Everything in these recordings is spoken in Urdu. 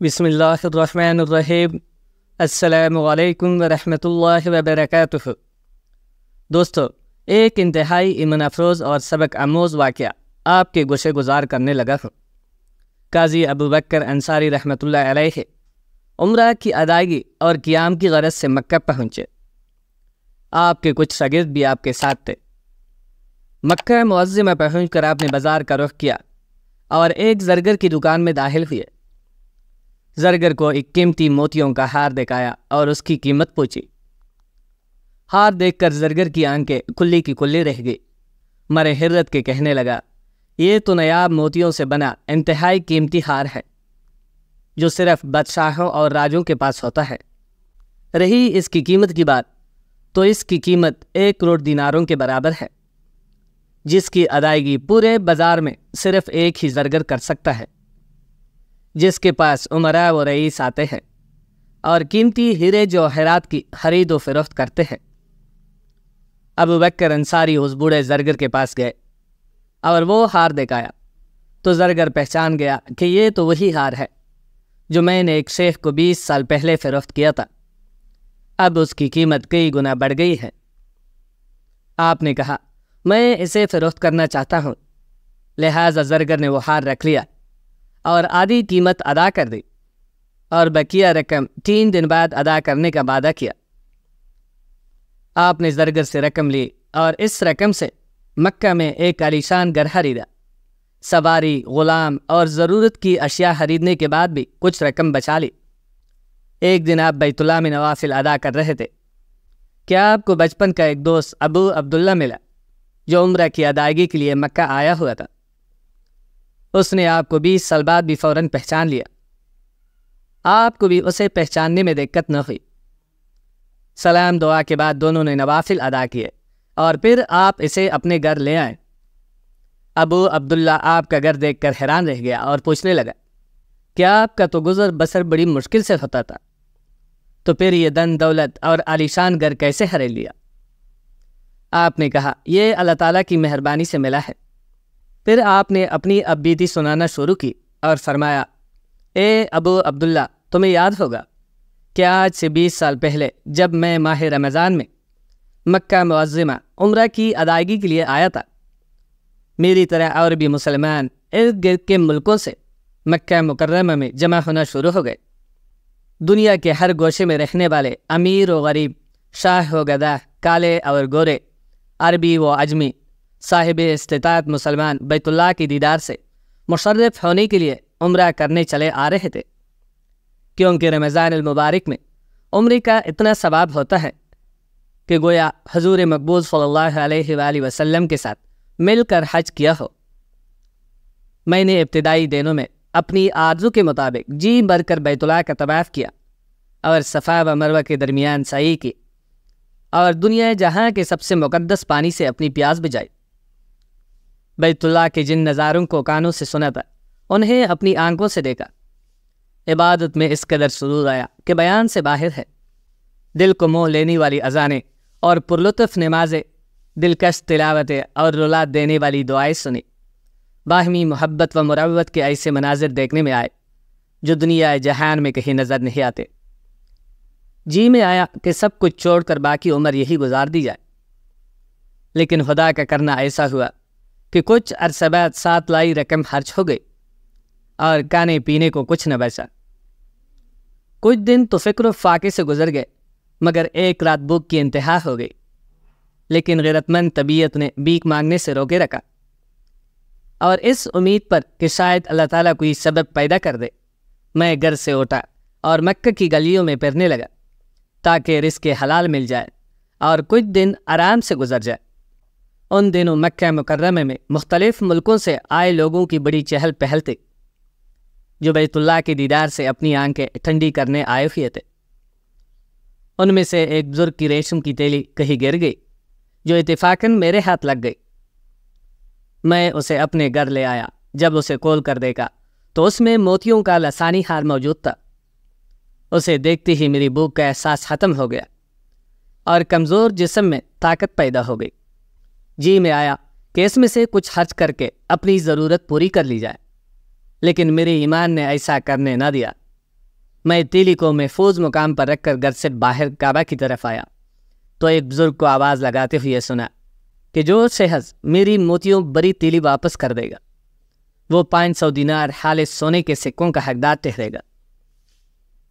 بسم اللہ الرحمن الرحیم۔ السلام علیکم ورحمۃ اللہ وبرکاتہ۔ دوستو، ایک انتہائی ایمن افروز اور سبق آموز واقعہ آپ کے گوشے گزار کرنے لگا ہوں۔ قاضی ابو بکر انصاری رحمۃ اللہ علیہ عمرہ کی ادائیگی اور قیام کی غرض سے مکہ پہنچے۔ آپ کے کچھ شاگرد بھی آپ کے ساتھ تھے۔ مکہ معظمہ پہنچ کر آپ نے بازار کا رخ کیا اور ایک زرگر کی دکان میں داخل ہوئے۔ زرگر کو ایک قیمتی موتیوں کا ہار دکھایا اور اس کی قیمت پوچھی۔ ہار دیکھ کر زرگر کی آنکھیں کلی کی کلی رہ گئی۔ مرے حیرت کے کہنے لگا، یہ تو نایاب موتیوں سے بنا انتہائی قیمتی ہار ہے جو صرف بادشاہوں اور راجوں کے پاس ہوتا ہے۔ رہی اس کی قیمت کی بات، تو اس کی قیمت 1 کروڑ دیناروں کے برابر ہے، جس کی ادائیگی پورے بازار میں صرف ایک ہی زرگر کر سکتا ہے، جس کے پاس امراء و رئیس آتے ہیں اور قیمتی ہیرے جواہرات کی خرید و فروخت کرتے ہیں۔ ابو بکر انصاری اس بوڑھے زرگر کے پاس گئے اور وہ ہار دکھایا تو زرگر پہچان گیا کہ یہ تو وہی ہار ہے جو میں نے ایک شیخ کو 20 سال پہلے فروخت کیا تھا۔ اب اس کی قیمت کئی گنا بڑھ گئی ہے۔ آپ نے کہا، میں اسے فروخت کرنا چاہتا ہوں۔ لہٰذا زرگر نے وہ ہار رکھ لیا اور آدھی قیمت ادا کر دی اور بقیہ رقم 3 دن بعد ادا کرنے کا وعدہ کیا۔ آپ نے زرگر سے رقم لی اور اس رقم سے مکہ میں ایک عالیشان گھر خریدا۔ سواری، غلام اور ضرورت کی اشیاء خریدنے کے بعد بھی کچھ رقم بچا لی۔ ایک دن آپ بیت اللہ میں نوافل ادا کر رہے تھے کہ آپ کو بچپن کا ایک دوست ابو عبداللہ ملا جو عمرہ کی ادائیگی کے لیے مکہ آیا ہوا تھا۔ اس نے آپ کو 20 سال بعد بھی فوراً پہچان لیا۔ آپ کو بھی اسے پہچاننے میں دقت نہ ہوئی۔ سلام دعا کے بعد دونوں نے نوافل ادا کیے اور پھر آپ اسے اپنے گھر لے آئے۔ ابو عبداللہ آپ کا گھر دیکھ کر حیران رہ گیا اور پوچھنے لگا، کیا آپ کا تو گزر بسر بڑی مشکل سے ہوتا تھا، تو پھر یہ دن دولت اور عالیشان گھر کیسے خرید لیا؟ آپ نے کہا، یہ اللہ تعالیٰ کی مہربانی سے ملا ہے۔ پھر آپ نے اپنی اب بیتی سنانا شروع کی اور فرمایا، اے ابو عبداللہ، تمہیں یاد ہوگا کہ آج سے 20 سال پہلے جب میں ماہ رمضان میں مکہ معظمہ عمرہ کی ادائیگی کے لیے آیا تھا، میری طرح اور بھی مسلمان ارد گرد کے ملکوں سے مکہ مکرمہ میں جمع ہونا شروع ہو گئے۔ دنیا کے ہر گوشے میں رہنے والے امیر و غریب، شاہ و گدھا، کالے اور گورے، عربی و عجمی، صاحب استطاعت مسلمان بیت اللہ کی دیدار سے مشرف ہونے کے لیے عمرہ کرنے چلے آ رہے تھے، کیونکہ رمضان المبارک میں عمرے کا اتنا ثواب ہوتا ہے کہ گویا حضور مقبول صلی اللہ علیہ وآلہ وسلم کے ساتھ مل کر حج کیا ہو۔ میں نے ابتدائی دنوں میں اپنی آرزو کے مطابق جی بھر کر بیت اللہ کا طواف کیا اور صفا و مروہ کے درمیان سعی کی اور دنیا جہاں کے سب سے مقدس پانی سے اپنی پیاس بجھائی۔ بیت اللہ کے جن نظاروں کو کانوں سے سنا تھا، انہیں اپنی آنکھوں سے دیکھا۔ عبادت میں اس قدر سرور آیا کہ بیان سے باہر ہے۔ دل کو موہ لینے والی اذانیں اور پرلطف نمازیں، دلکش تلاوتیں اور رولاد دینے والی دعائیں سنی۔ باہمی محبت و مروت کے ایسے مناظر دیکھنے میں آئے جو دنیا جہان میں کہیں نظر نہیں آتے۔ جی میں آیا کہ سب کچھ چھوڑ کر باقی عمر یہی گزار دی جائے، لیکن خدا کا کرنا ایسا ہوا کہ کچھ عرصہ بعد 7 لائی رقم خرچ ہو گئی اور کھانے پینے کو کچھ نہ بچا۔ کچھ دن تو فکر و فاقے سے گزر گئے، مگر ایک رات بھوک کی انتہا ہو گئی، لیکن غیرت مند طبیعت نے بھیک مانگنے سے روکے رکھا، اور اس امید پر کہ شاید اللہ تعالیٰ کوئی سبب پیدا کر دے، میں گھر سے اٹھا اور مکہ کی گلیوں میں پھرنے لگا تاکہ رزق حلال مل جائے اور کچھ دن آرام سے گزر جائے۔ ان دنوں مکہ مکرمہ میں مختلف ملکوں سے آئے لوگوں کی بڑی چہل پہل تھی جو بیت اللہ کے دیدار سے اپنی آنکھیں ٹھنڈی کرنے آئے ہوئے تھے۔ ان میں سے ایک بزرگ کی ریشم کی تیلی کہیں گر گئی جو اتفاقاً میرے ہاتھ لگ گئی۔ میں اسے اپنے گھر لے آیا۔ جب اسے کھول کر دیکھا تو اس میں موتیوں کا لسانی ہار موجود تھا۔ اسے دیکھتے ہی میری بھوک کا احساس ختم ہو گیا اور کمزور جسم میں طاقت پیدا ہو گئی۔ جی میں آیا کہ اس میں سے کچھ خرچ کر کے اپنی ضرورت پوری کر لی جائے، لیکن میرے ایمان نے ایسا کرنے نہ دیا۔ میں تیلی کو محفوظ مقام پر رکھ کر گھر سے باہر کعبہ کی طرف آیا تو ایک بزرگ کو آواز لگاتے ہوئے سنا کہ جو شخص میری موتیوں بری تیلی واپس کر دے گا وہ 500 دینار خالص سونے کے سکوں کا حقدار ٹھہرے گا۔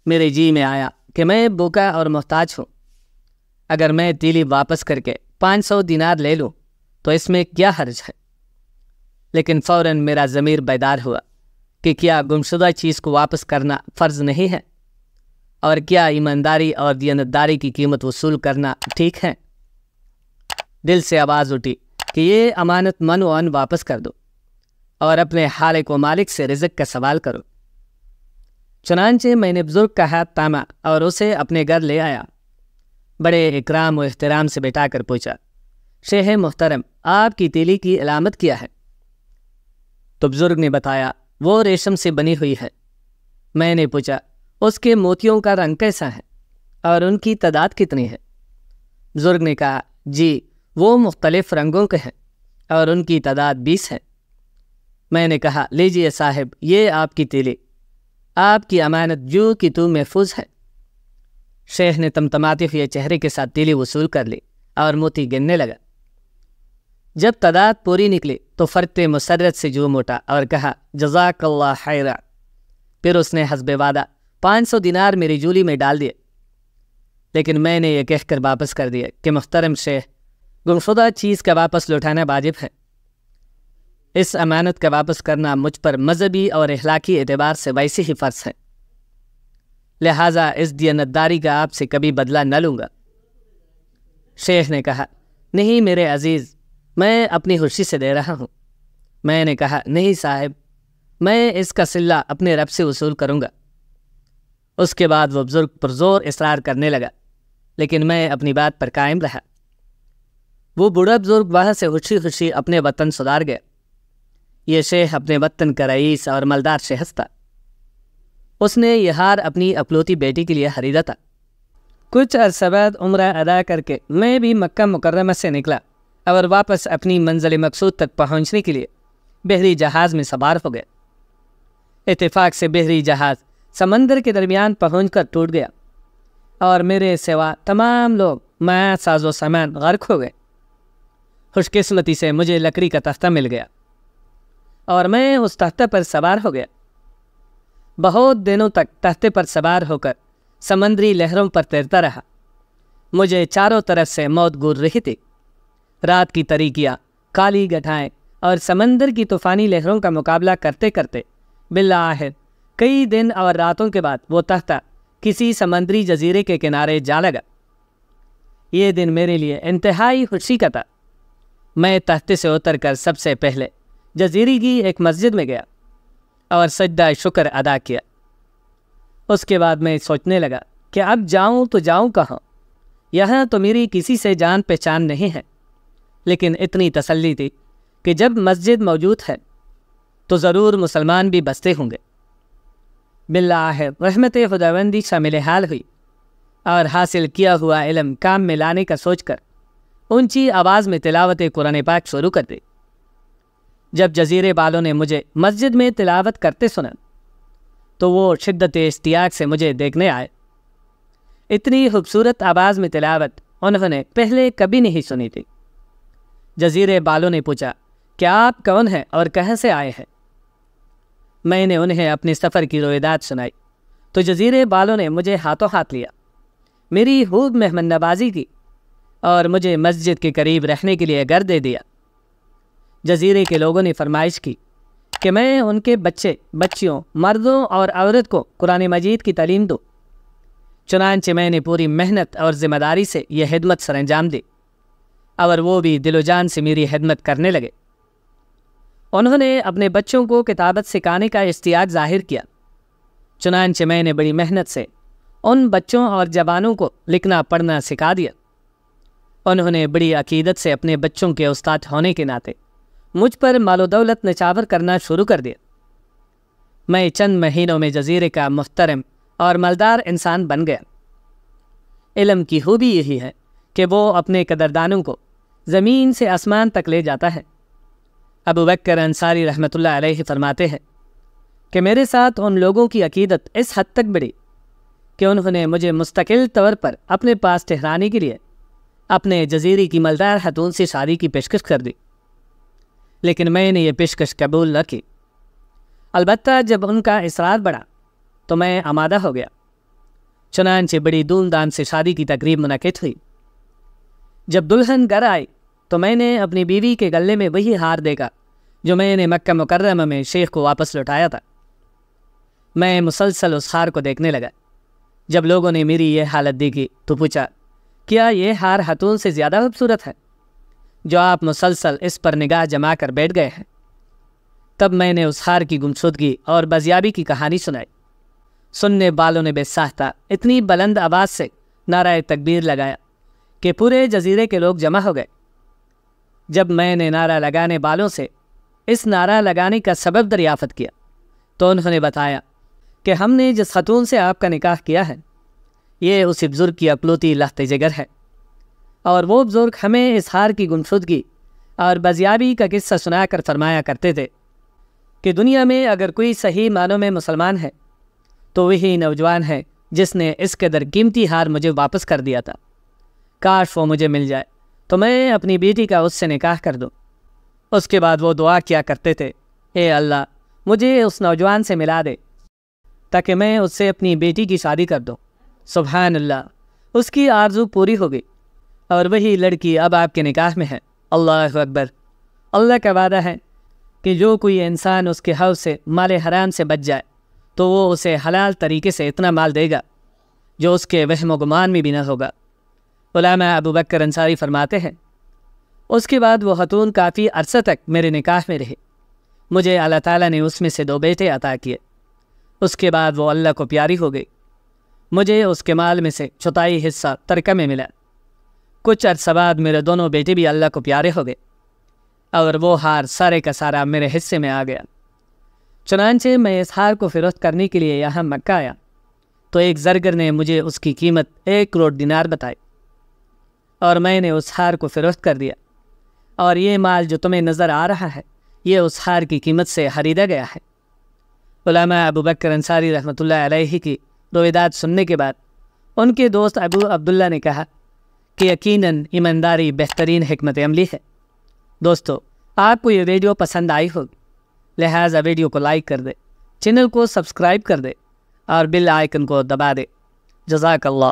میرے جی میں آیا کہ میں بھوکا اور محتاج ہوں، اگر میں تیلی واپس کر کے 500 دینار لے لوں تو اس میں کیا حرج ہے؟ لیکن فوراً میرا ضمیر بیدار ہوا کہ کیا گمشدہ چیز کو واپس کرنا فرض نہیں ہے، اور کیا ایمانداری اور دیانتداری کی قیمت وصول کرنا ٹھیک ہے؟ دل سے آواز اٹھی کہ یہ امانت منوعاً واپس کر دو اور اپنے خالق و مالک سے رزق کا سوال کرو۔ چنانچہ میں نے بزرگ کا ہاتھ تھاما اور اسے اپنے گھر لے آیا، بڑے اکرام و احترام سے بٹھا کر پوچھا، شیخ محترم، آپ کی تیلی کی علامت کیا ہے؟ تو بزرگ نے بتایا، وہ ریشم سے بنی ہوئی ہے۔ میں نے پوچھا، اس کے موتیوں کا رنگ کیسا ہے اور ان کی تعداد کتنی ہے؟ بزرگ نے کہا، جی وہ مختلف رنگوں کے ہیں اور ان کی تعداد 20 ہے۔ میں نے کہا، لیجئے صاحب، یہ آپ کی تیلی، آپ کی امانت جو کہ تو محفوظ ہے۔ شیخ نے تمتماتے ہوئے چہرے کے ساتھ تیلی وصول کر لی اور موتی گننے لگا۔ جب تعداد پوری نکلی تو فرت مسرت سے جھوم اٹھا اور کہا، جزاک اللہ خیرا۔ پھر اس نے حسب وعدہ 500 دینار میری جولی میں ڈال دیے، لیکن میں نے یہ کہہ کر واپس کر دیا کہ محترم شیخ، گمشدہ چیز کا واپس لوٹانا واجب ہے۔ اس امانت کا واپس کرنا مجھ پر مذہبی اور اخلاقی اعتبار سے ویسے ہی فرض ہے، لہٰذا اس دیانتداری کا آپ سے کبھی بدلہ نہ لوں گا۔ شیخ نے کہا، نہیں میرے عزیز، میں اپنی خوشی سے دے رہا ہوں۔ میں نے کہا، نہیں صاحب، میں اس کا صلہ اپنے رب سے وصول کروں گا۔ اس کے بعد وہ بزرگ پرزور اصرار کرنے لگا، لیکن میں اپنی بات پر قائم رہا۔ وہ بوڑھا بزرگ وہاں سے خوشی خوشی اپنے وطن سدھار گیا۔ یہ شیخ اپنے وطن کا رئیس اور مالدار شخص تھا۔ اس نے یہ ہار اپنی اکلوتی بیٹی کے لیے خریدا تھا۔ کچھ عرصہ بعد عمرہ ادا کر کے میں بھی مکہ مکرمہ سے نکلا اور واپس اپنی منزل مقصود تک پہنچنے کے لیے بحری جہاز میں سوار ہو گیا۔ اتفاق سے بحری جہاز سمندر کے درمیان پہنچ کر ٹوٹ گیا اور میرے سوا تمام لوگ مایا ساز و سامان غرق ہو گئے۔ خوش قسمتی سے مجھے لکڑی کا تختہ مل گیا اور میں اس تختہ پر سوار ہو گیا۔ بہت دنوں تک تختے پر سوار ہو کر سمندری لہروں پر تیرتا رہا۔ مجھے چاروں طرف سے موت گور رہی تھی۔ رات کی تاریکیاں، کالی گٹھائیں اور سمندر کی طوفانی لہروں کا مقابلہ کرتے کرتے بالآخر کئی دن اور راتوں کے بعد وہ تختہ کسی سمندری جزیرے کے کنارے جا لگا۔ یہ دن میرے لیے انتہائی خوشی کا تھا۔ میں تختے سے اتر کر سب سے پہلے جزیرے کی ایک مسجد میں گیا اور سجدہ شکر ادا کیا۔ اس کے بعد میں سوچنے لگا کہ اب جاؤں تو جاؤں کہاں؟ یہاں تو میری کسی سے جان پہچان نہیں ہے، لیکن اتنی تسلی تھی کہ جب مسجد موجود ہے تو ضرور مسلمان بھی بستے ہوں گے۔ بالآخر رحمت خداوندی شامل حال ہوئی اور حاصل کیا ہوا علم کام میں لانے کا سوچ کر اونچی آواز میں تلاوت قرآن پاک شروع کر دی۔ جب جزیرے والوں نے مجھے مسجد میں تلاوت کرتے سنا تو وہ شدت اشتیاق سے مجھے دیکھنے آئے۔ اتنی خوبصورت آواز میں تلاوت انہوں نے پہلے کبھی نہیں سنی تھی۔ جزیرے والوں نے پوچھا، کیا آپ کون ہیں اور کہاں سے آئے ہیں؟ میں نے انہیں اپنے سفر کی روایات سنائی تو جزیرے والوں نے مجھے ہاتھوں ہاتھ لیا، میری خوب مہمان نوازی کی اور مجھے مسجد کے قریب رہنے کے لیے گھر دے دیا۔ جزیرے کے لوگوں نے فرمائش کی کہ میں ان کے بچیوں، مردوں اور عورت کو قرآن مجید کی تعلیم دوں۔ چنانچہ میں نے پوری محنت اور ذمہ داری سے یہ خدمت سر انجام دی اور وہ بھی دل و جان سے میری خدمت کرنے لگے۔ انہوں نے اپنے بچوں کو کتابت سکھانے کا اشتیاق ظاہر کیا، چنانچہ میں نے بڑی محنت سے ان بچوں اور جوانوں کو لکھنا پڑھنا سکھا دیا۔ انہوں نے بڑی عقیدت سے اپنے بچوں کے استاد ہونے کے ناطے مجھ پر مال و دولت نچھاور کرنا شروع کر دیا۔ میں چند مہینوں میں جزیرے کا محترم اور مالدار انسان بن گیا۔ علم کی خوبی یہی ہے کہ وہ اپنے قدردانوں کو زمین سے آسمان تک لے جاتا ہے۔ ابو بکر انصاری رحمۃ اللہ علیہ فرماتے ہیں کہ میرے ساتھ ان لوگوں کی عقیدت اس حد تک بڑھی کہ انہوں نے مجھے مستقل طور پر اپنے پاس ٹھہرانے کے لیے اپنے جزیرے کی مالدار خاتون سے شادی کی پیشکش کر دی، لیکن میں نے یہ پیشکش قبول نہ کی۔ البتہ جب ان کا اصرار بڑھا تو میں آمادہ ہو گیا۔ چنانچہ بڑی دھوم دھام سے شادی کی تقریب منعقد ہوئی۔ جب دلہن گھر آئی تو میں نے اپنی بیوی کے گلے میں وہی ہار دیکھا جو میں نے مکہ مکرمہ میں شیخ کو واپس لوٹایا تھا۔ میں مسلسل اس ہار کو دیکھنے لگا۔ جب لوگوں نے میری یہ حالت دیکھی تو پوچھا، کیا یہ ہار خاتون سے زیادہ خوبصورت ہے جو آپ مسلسل اس پر نگاہ جما کر بیٹھ گئے ہیں؟ تب میں نے اس ہار کی گمشدگی اور بازیابی کی کہانی سنائی۔ سننے والوں نے بے ساختہ اتنی بلند آواز سے نعرہ تکبیر لگایا کہ پورے جزیرے کے لوگ جمع ہو گئے۔ جب میں نے نعرہ لگانے والوں سے اس نعرہ لگانے کا سبب دریافت کیا تو انہوں نے بتایا کہ ہم نے جس خاتون سے آپ کا نکاح کیا ہے یہ اسی بزرگ کی اکلوتی لخت جگر ہے، اور وہ بزرگ ہمیں اس ہار کی گمشدگی اور بازیابی کا قصہ سنا کر فرمایا کرتے تھے کہ دنیا میں اگر کوئی صحیح معنوں میں مسلمان ہے تو وہی نوجوان ہے جس نے اس قدر قیمتی ہار مجھے واپس کر دیا تھا۔ کاش وہ مجھے مل جائے تو میں اپنی بیٹی کا اس سے نکاح کر دوں۔ اس کے بعد وہ دعا کیا کرتے تھے، اے اللہ مجھے اس نوجوان سے ملا دے تاکہ میں اس سے اپنی بیٹی کی شادی کر دوں۔ سبحان اللہ، اس کی آرزو پوری ہو گئی اور وہی لڑکی اب آپ کے نکاح میں ہے۔ اللہ اکبر۔ اللہ کا وعدہ ہے کہ جو کوئی انسان اس کے حوض سے مال حرام سے بچ جائے تو وہ اسے حلال طریقے سے اتنا مال دے گا جو اس کے وہم و گمان میں بھی نہ ہوگا۔ علامہ ابو بکر انصاری فرماتے ہیں، اس کے بعد وہ خاتون کافی عرصہ تک میرے نکاح میں رہی۔ مجھے اللہ تعالیٰ نے اس میں سے 2 بیٹے عطا کیے۔ اس کے بعد وہ اللہ کو پیاری ہو گئی۔ مجھے اس کے مال میں سے 4 حصہ ترکہ میں ملا۔ کچھ عرصہ بعد میرے دونوں بیٹے بھی اللہ کو پیارے ہو گئے اور وہ ہار سارے کا سارا میرے حصے میں آ گیا۔ چنانچہ میں اس ہار کو فروخت کرنے کے لیے یہاں مکہ آیا تو ایک زرگر نے مجھے اس کی قیمت 1 کروڑ دینار بتائی اور میں نے اس ہار کو فروخت کر دیا، اور یہ مال جو تمہیں نظر آ رہا ہے یہ اس ہار کی قیمت سے خریدا گیا ہے۔ علامہ ابو بکر انصاری رحمۃ اللہ علیہ کی روایات سننے کے بعد ان کے دوست ابو عبداللہ نے کہا کہ یقیناً ایمانداری بہترین حکمت عملی ہے۔ دوستو، آپ کو یہ ویڈیو پسند آئی ہوگی، لہٰذا ویڈیو کو لائک کر دے، چینل کو سبسکرائب کر دے اور بیل آئیکن کو دبا دے۔ جزاک اللہ۔